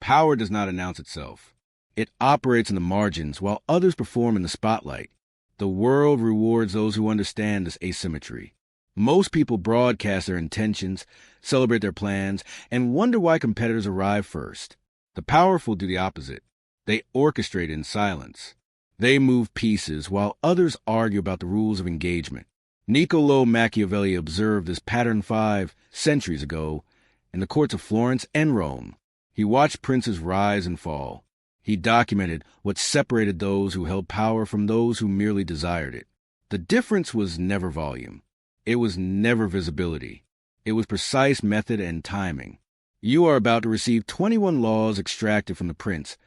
Power does not announce itself. It operates in the margins while others perform in the spotlight. The world rewards those who understand this asymmetry. Most people broadcast their intentions, celebrate their plans, and wonder why competitors arrive first. The powerful do the opposite. They orchestrate in silence. They move pieces while others argue about the rules of engagement. Niccolò Machiavelli observed this pattern 5 centuries ago in the courts of Florence and Rome. He watched princes rise and fall. He documented what separated those who held power from those who merely desired it. The difference was never volume. It was never visibility. It was precise method and timing. You are about to receive 21 laws extracted from the prince,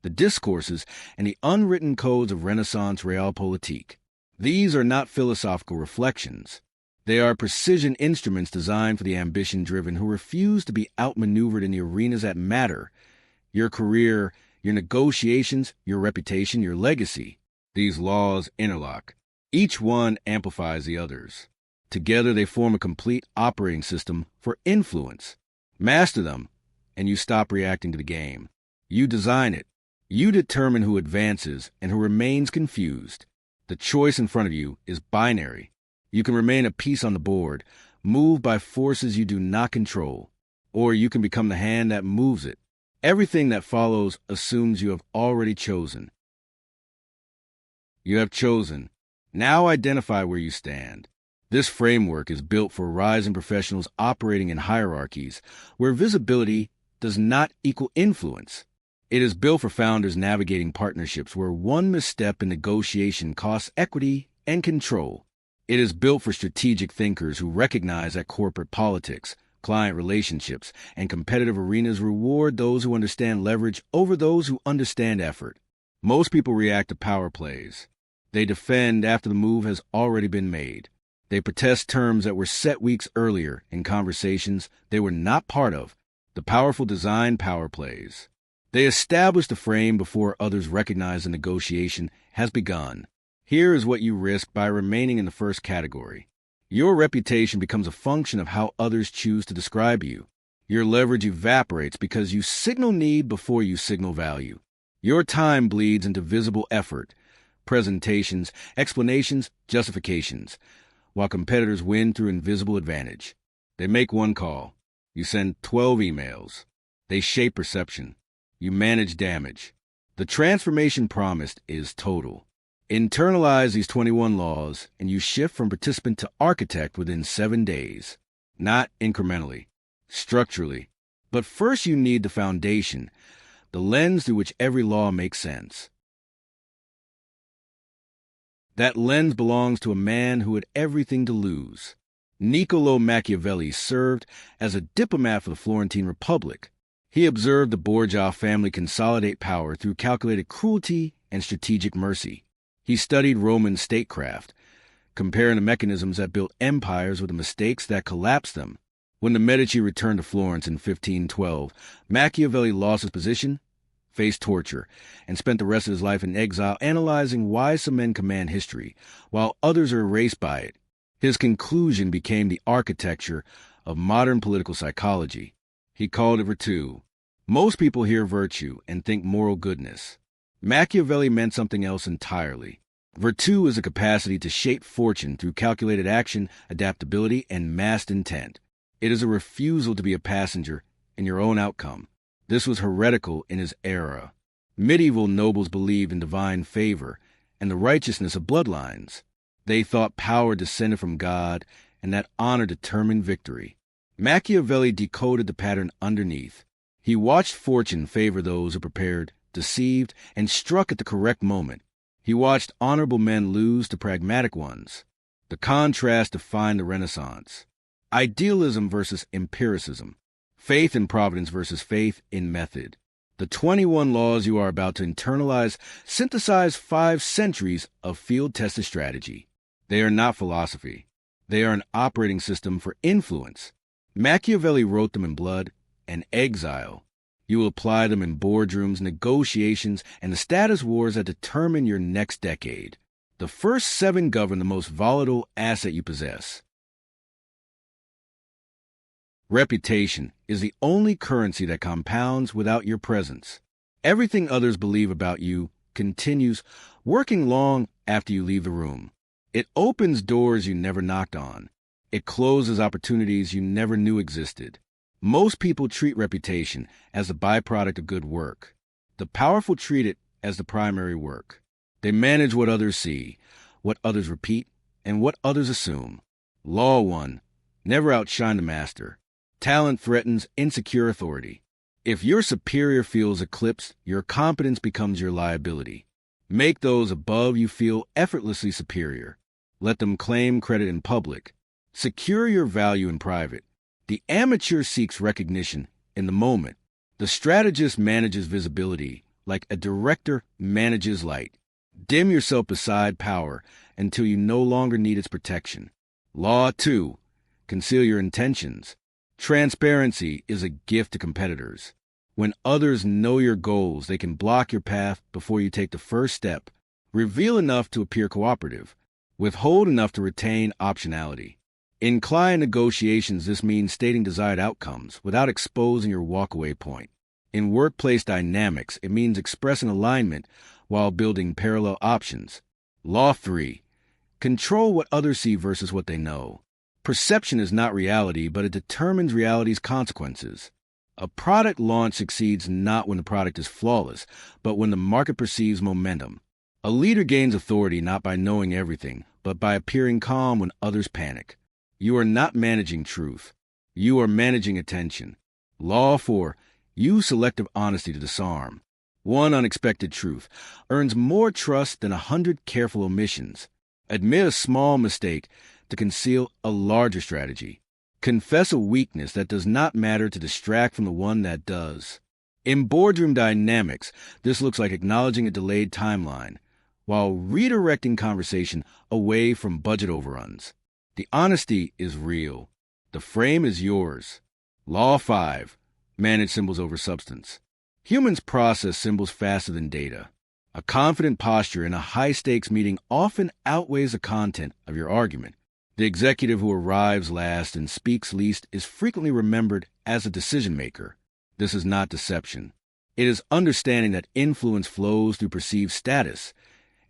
the discourses, and the unwritten codes of Renaissance realpolitik. These are not philosophical reflections. They are precision instruments designed for the ambition-driven who refuse to be outmaneuvered in the arenas that matter: your career, your negotiations, your reputation, your legacy. These laws interlock. Each one amplifies the others. Together they form a complete operating system for influence. Master them, and you stop reacting to the game. You design it. You determine who advances and who remains confused. The choice in front of you is binary. You can remain a piece on the board, moved by forces you do not control, or you can become the hand that moves it. Everything that follows assumes you have already chosen. You have chosen. Now identify where you stand. This framework is built for rising professionals operating in hierarchies where visibility does not equal influence. It is built for founders navigating partnerships where one misstep in negotiation costs equity and control. It is built for strategic thinkers who recognize that corporate politics, client relationships, and competitive arenas reward those who understand leverage over those who understand effort. Most people react to power plays. They defend after the move has already been made. They protest terms that were set weeks earlier in conversations they were not part of. The powerful design power plays. They establish the frame before others recognize the negotiation has begun. Here is what you risk by remaining in the first category. Your reputation becomes a function of how others choose to describe you. Your leverage evaporates because you signal need before you signal value. Your time bleeds into visible effort, presentations, explanations, justifications, while competitors win through invisible advantage. They make one call. You send 12 emails. They shape perception. You manage damage. The transformation promised is total. Internalize these 21 laws, and you shift from participant to architect within 7 days. Not incrementally, structurally. But first you need the foundation, the lens through which every law makes sense. That lens belongs to a man who had everything to lose. Niccolò Machiavelli served as a diplomat for the Florentine Republic. He observed the Borgia family consolidate power through calculated cruelty and strategic mercy. He studied Roman statecraft, comparing the mechanisms that built empires with the mistakes that collapsed them. When the Medici returned to Florence in 1512, Machiavelli lost his position, faced torture, and spent the rest of his life in exile analyzing why some men command history, while others are erased by it. His conclusion became the architecture of modern political psychology. He called it virtù. Most people hear virtue and think moral goodness. Machiavelli meant something else entirely. Virtù is a capacity to shape fortune through calculated action, adaptability, and massed intent. It is a refusal to be a passenger in your own outcome. This was heretical in his era. Medieval nobles believed in divine favor and the righteousness of bloodlines. They thought power descended from God and that honor determined victory. Machiavelli decoded the pattern underneath. He watched fortune favor those who prepared, deceived, and struck at the correct moment. He watched honorable men lose to pragmatic ones. The contrast defined the Renaissance. Idealism versus empiricism. Faith in providence versus faith in method. The 21 laws you are about to internalize synthesize 5 centuries of field-tested strategy. They are not philosophy. They are an operating system for influence. Machiavelli wrote them in blood and exile. You will apply them in boardrooms, negotiations, and the status wars that determine your next decade. The first 7 govern the most volatile asset you possess. Reputation is the only currency that compounds without your presence. Everything others believe about you continues working long after you leave the room. It opens doors you never knocked on. It closes opportunities you never knew existed. Most people treat reputation as a byproduct of good work. The powerful treat it as the primary work. They manage what others see, what others repeat, and what others assume. Law 1. Never outshine the master. Talent threatens insecure authority. If your superior feels eclipsed, your competence becomes your liability. Make those above you feel effortlessly superior. Let them claim credit in public. Secure your value in private. The amateur seeks recognition in the moment. The strategist manages visibility like a director manages light. Dim yourself beside power until you no longer need its protection. Law 2. Conceal your intentions. Transparency is a gift to competitors. When others know your goals, they can block your path before you take the first step. Reveal enough to appear cooperative. Withhold enough to retain optionality. In client negotiations, this means stating desired outcomes without exposing your walkaway point. In workplace dynamics, it means expressing alignment while building parallel options. Law 3. Control what others see versus what they know. Perception is not reality, but it determines reality's consequences. A product launch succeeds not when the product is flawless, but when the market perceives momentum. A leader gains authority not by knowing everything, but by appearing calm when others panic. You are not managing truth. You are managing attention. Law 4. Use selective honesty to disarm. One unexpected truth earns more trust than 100 careful omissions. Admit a small mistake to conceal a larger strategy. Confess a weakness that does not matter to distract from the one that does. In boardroom dynamics, this looks like acknowledging a delayed timeline while redirecting conversation away from budget overruns. The honesty is real. The frame is yours. Law 5. Manage symbols over substance. Humans process symbols faster than data. A confident posture in a high-stakes meeting often outweighs the content of your argument. The executive who arrives last and speaks least is frequently remembered as a decision-maker. This is not deception. It is understanding that influence flows through perceived status,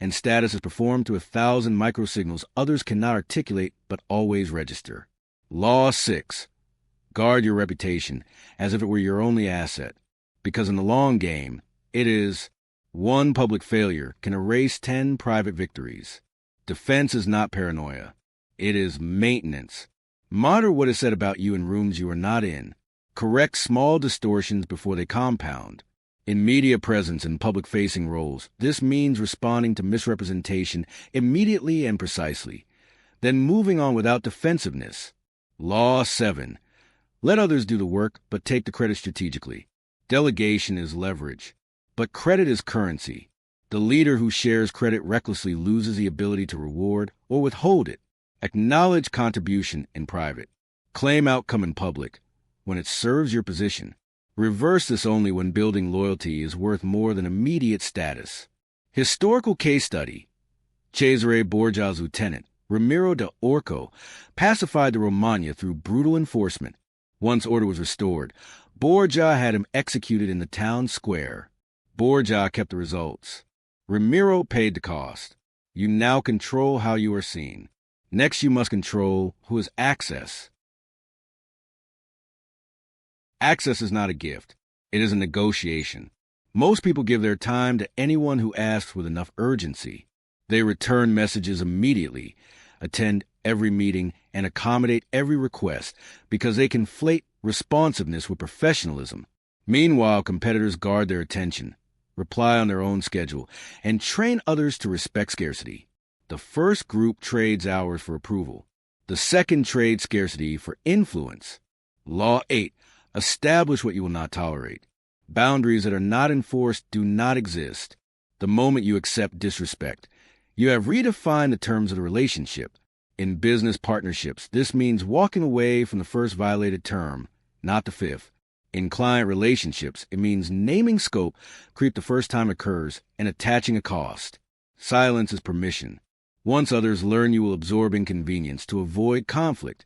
and status is performed through 1,000 microsignals others cannot articulate but always register. Law 6. Guard your reputation as if it were your only asset, because in the long game, it is one public failure can erase 10 private victories. Defense is not paranoia. It is maintenance. Monitor what is said about you in rooms you are not in. Correct small distortions before they compound. In media presence and public-facing roles, this means responding to misrepresentation immediately and precisely, then moving on without defensiveness. Law 7. Let others do the work, but take the credit strategically. Delegation is leverage, but credit is currency. The leader who shares credit recklessly loses the ability to reward or withhold it. Acknowledge contribution in private. Claim outcome in public when it serves your position. Reverse this only when building loyalty is worth more than immediate status. Historical case study. Cesare Borgia's lieutenant, Ramiro de Orco, pacified the Romagna through brutal enforcement. Once order was restored, Borgia had him executed in the town square. Borgia kept the results. Ramiro paid the cost. You now control how you are seen. Next, you must control who has access. Access is not a gift. It is a negotiation. Most people give their time to anyone who asks with enough urgency. They return messages immediately, attend every meeting, and accommodate every request because they conflate responsiveness with professionalism. Meanwhile, competitors guard their attention, reply on their own schedule, and train others to respect scarcity. The first group trades hours for approval. The second trades scarcity for influence. Law 8. Establish what you will not tolerate. Boundaries that are not enforced do not exist. The moment you accept disrespect, you have redefined the terms of the relationship. In business partnerships, this means walking away from the first violated term, not the fifth. In client relationships, it means naming scope, creep the first time occurs, and attaching a cost. Silence is permission. Once others learn, you will absorb inconvenience to avoid conflict.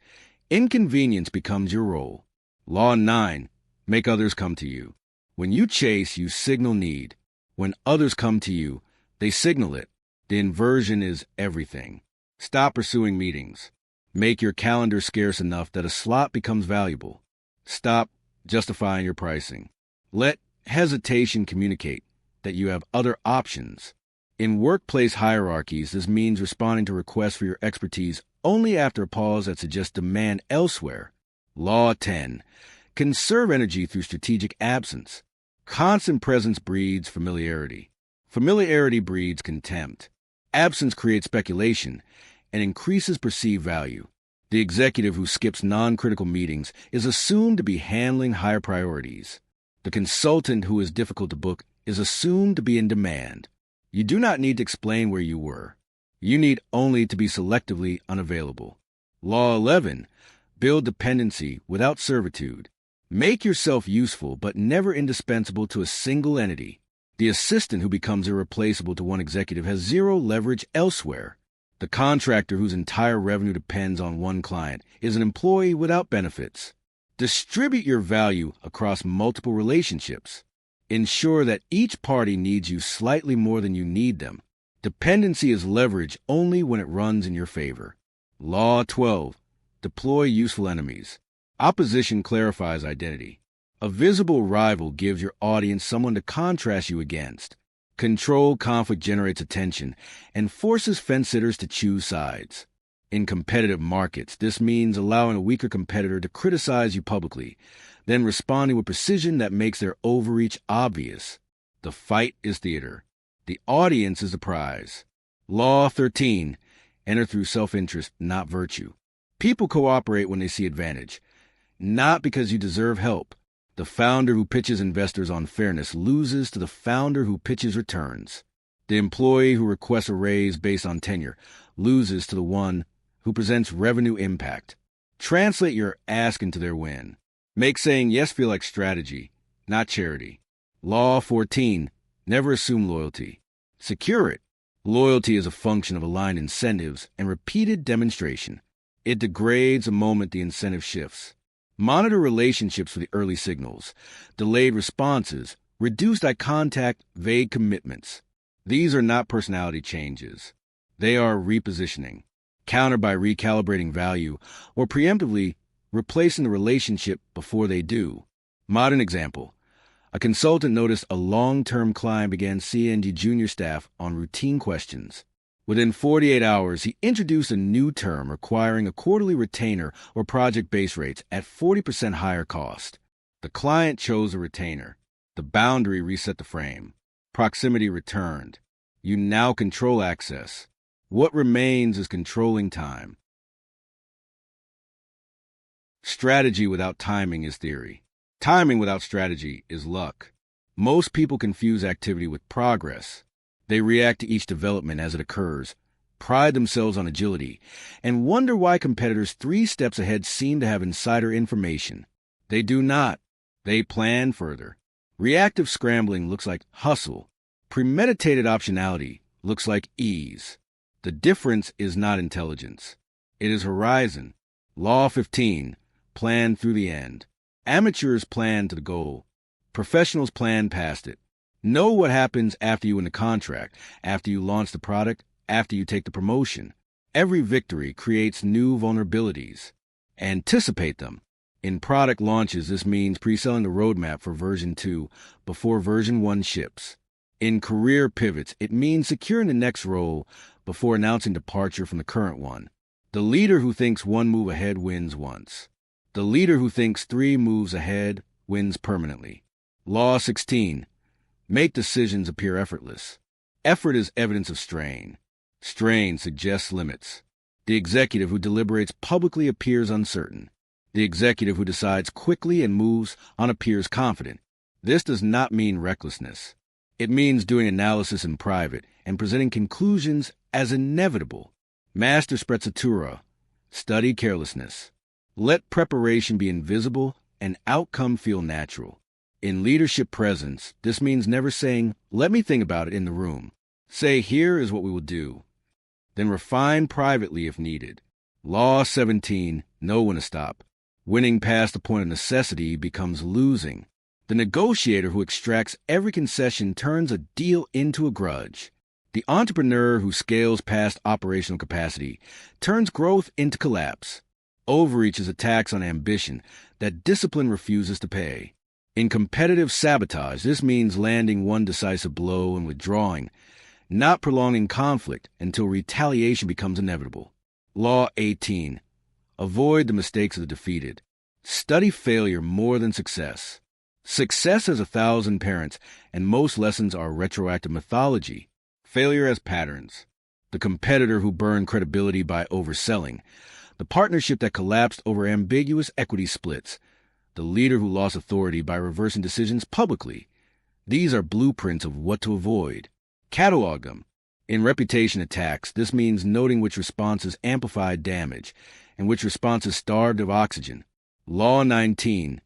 Inconvenience becomes your role. Law 9. Make others come to you. When you chase, you signal need. When others come to you, they signal it. The inversion is everything. Stop pursuing meetings. Make your calendar scarce enough that a slot becomes valuable. Stop justifying your pricing. Let hesitation communicate that you have other options. In workplace hierarchies, this means responding to requests for your expertise only after a pause that suggests demand elsewhere. Law 10. Conserve energy through strategic absence. Constant presence breeds familiarity. Familiarity breeds contempt. Absence creates speculation and increases perceived value. The executive who skips non-critical meetings is assumed to be handling higher priorities. The consultant who is difficult to book is assumed to be in demand. You do not need to explain where you were. You need only to be selectively unavailable. Law 11. Build dependency without servitude. Make yourself useful but never indispensable to a single entity. The assistant who becomes irreplaceable to one executive has zero leverage elsewhere. The contractor whose entire revenue depends on one client is an employee without benefits. Distribute your value across multiple relationships. Ensure that each party needs you slightly more than you need them. Dependency is leverage only when it runs in your favor. Law 12. Deploy useful enemies. Opposition clarifies identity. A visible rival gives your audience someone to contrast you against. Controlled conflict generates attention and forces fence-sitters to choose sides. In competitive markets, this means allowing a weaker competitor to criticize you publicly, then responding with precision that makes their overreach obvious. The fight is theater. The audience is the prize. Law 13. Enter through self-interest, not virtue. People cooperate when they see advantage, not because you deserve help. The founder who pitches investors on fairness loses to the founder who pitches returns. The employee who requests a raise based on tenure loses to the one who presents revenue impact. Translate your ask into their win. Make saying yes feel like strategy, not charity. Law 14. Never assume loyalty. Secure it. Loyalty is a function of aligned incentives and repeated demonstration. It degrades the moment the incentive shifts. Monitor relationships for the early signals, delayed responses, reduced eye contact, vague commitments. These are not personality changes. They are repositioning, countered by recalibrating value or preemptively replacing the relationship before they do. Modern example. A consultant noticed a long-term client began seeing the junior staff on routine questions. Within 48 hours, he introduced a new term requiring a quarterly retainer or project base rates at 40% higher cost. The client chose a retainer. The boundary reset the frame. Proximity returned. You now control access. What remains is controlling time. Strategy without timing is theory. Timing without strategy is luck. Most people confuse activity with progress. They react to each development as it occurs, pride themselves on agility, and wonder why competitors 3 steps ahead seem to have insider information. They do not. They plan further. Reactive scrambling looks like hustle. Premeditated optionality looks like ease. The difference is not intelligence. It is horizon. Law 15. Plan through the end. Amateurs plan to the goal. Professionals plan past it. Know what happens after you win the contract, after you launch the product, after you take the promotion. Every victory creates new vulnerabilities. Anticipate them. In product launches, this means pre-selling the roadmap for version 2 before version 1 ships. In career pivots, it means securing the next role before announcing departure from the current one. The leader who thinks 1 move ahead wins once. The leader who thinks 3 moves ahead wins permanently. Law 16. Make decisions appear effortless. Effort is evidence of strain. Strain suggests limits. The executive who deliberates publicly appears uncertain. The executive who decides quickly and moves on appears confident. This does not mean recklessness. It means doing analysis in private and presenting conclusions as inevitable. Master sprezzatura. Study carelessness. Let preparation be invisible and outcome feel natural. In leadership presence, this means never saying, "Let me think about it" in the room. Say, "Here is what we will do." Then refine privately if needed. Law 17. Know when to stop. Winning past the point of necessity becomes losing. The negotiator who extracts every concession turns a deal into a grudge. The entrepreneur who scales past operational capacity turns growth into collapse. Overreach is a tax on ambition that discipline refuses to pay. In competitive sabotage, this means landing one decisive blow and withdrawing, not prolonging conflict until retaliation becomes inevitable. Law 18. Avoid the mistakes of the defeated. Study failure more than success. Success has 1,000 parents, and most lessons are retroactive mythology. Failure has patterns. The competitor who burned credibility by overselling. The partnership that collapsed over ambiguous equity splits. The leader who lost authority by reversing decisions publicly. These are blueprints of what to avoid. Catalog them. In reputation attacks, this means noting which responses amplified damage and which responses starved of oxygen. Law 19.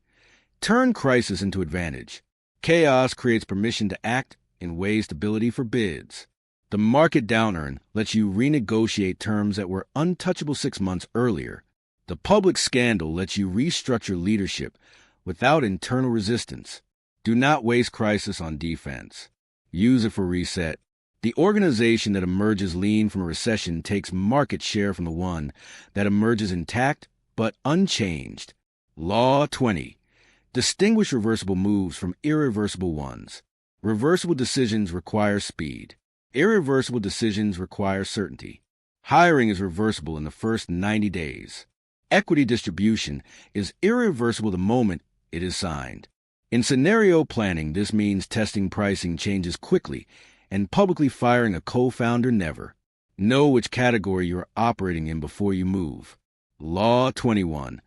Turn crisis into advantage. Chaos creates permission to act in ways stability forbids. The market downturn lets you renegotiate terms that were untouchable 6 months earlier. The public scandal lets you restructure leadership without internal resistance. Do not waste crisis on defense. Use it for reset. The organization that emerges lean from a recession takes market share from the one that emerges intact but unchanged. Law 20. Distinguish reversible moves from irreversible ones. Reversible decisions require speed. Irreversible decisions require certainty. Hiring is reversible in the first 90 days. Equity distribution is irreversible the moment it is signed. In scenario planning, this means testing pricing changes quickly and publicly firing a co-founder never. Know which category you are operating in before you move. Law 21.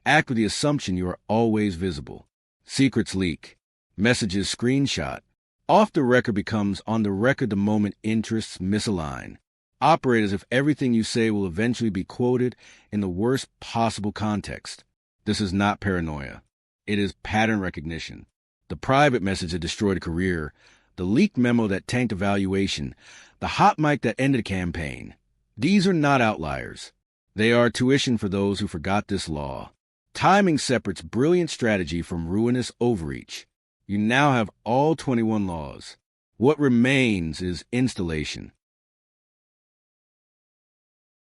Act with the assumption you are always visible. Secrets leak. Messages screenshot. Off the record becomes on the record the moment interests misalign. Operate as if everything you say will eventually be quoted in the worst possible context. This is not paranoia. It is pattern recognition. The private message that destroyed a career, the leaked memo that tanked a valuation, the hot mic that ended a campaign. These are not outliers. They are tuition for those who forgot this law. Timing separates brilliant strategy from ruinous overreach. You now have all 21 laws. What remains is installation.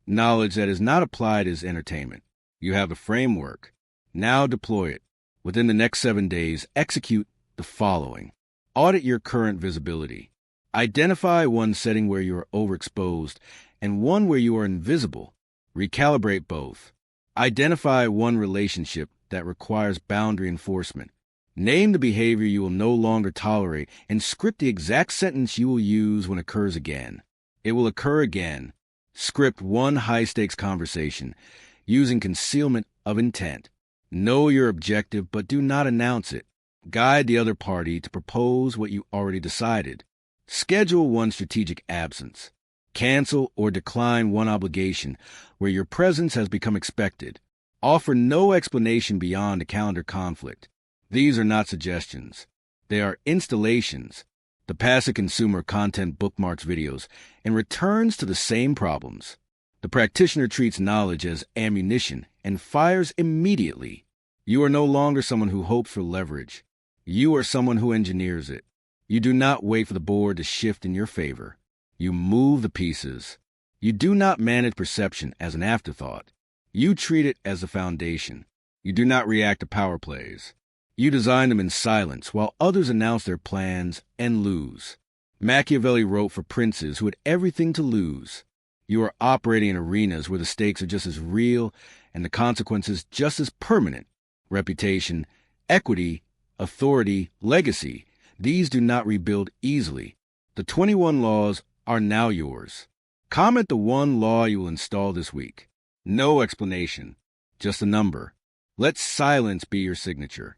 Knowledge that is not applied is entertainment. You have a framework. Now deploy it. Within the next 7 days, execute the following. Audit your current visibility. Identify one setting where you are overexposed and one where you are invisible. Recalibrate both. Identify one relationship that requires boundary enforcement. Name the behavior you will no longer tolerate and script the exact sentence you will use when it occurs again. It will occur again. Script one high-stakes conversation using concealment of intent. Know your objective, but do not announce it. Guide the other party to propose what you already decided. Schedule one strategic absence. Cancel or decline one obligation where your presence has become expected. Offer no explanation beyond a calendar conflict. These are not suggestions. They are installations. The passive consumer content bookmarks videos and returns to the same problems. The practitioner treats knowledge as ammunition and fires immediately. You are no longer someone who hopes for leverage. You are someone who engineers it. You do not wait for the board to shift in your favor. You move the pieces. You do not manage perception as an afterthought. You treat it as the foundation. You do not react to power plays. You design them in silence while others announce their plans and lose. Machiavelli wrote for princes who had everything to lose. You are operating in arenas where the stakes are just as real and the consequences just as permanent. Reputation, equity, authority, legacy, these do not rebuild easily. The 21 laws are now yours. Comment the one law you will install this week. No explanation, just a number. Let silence be your signature.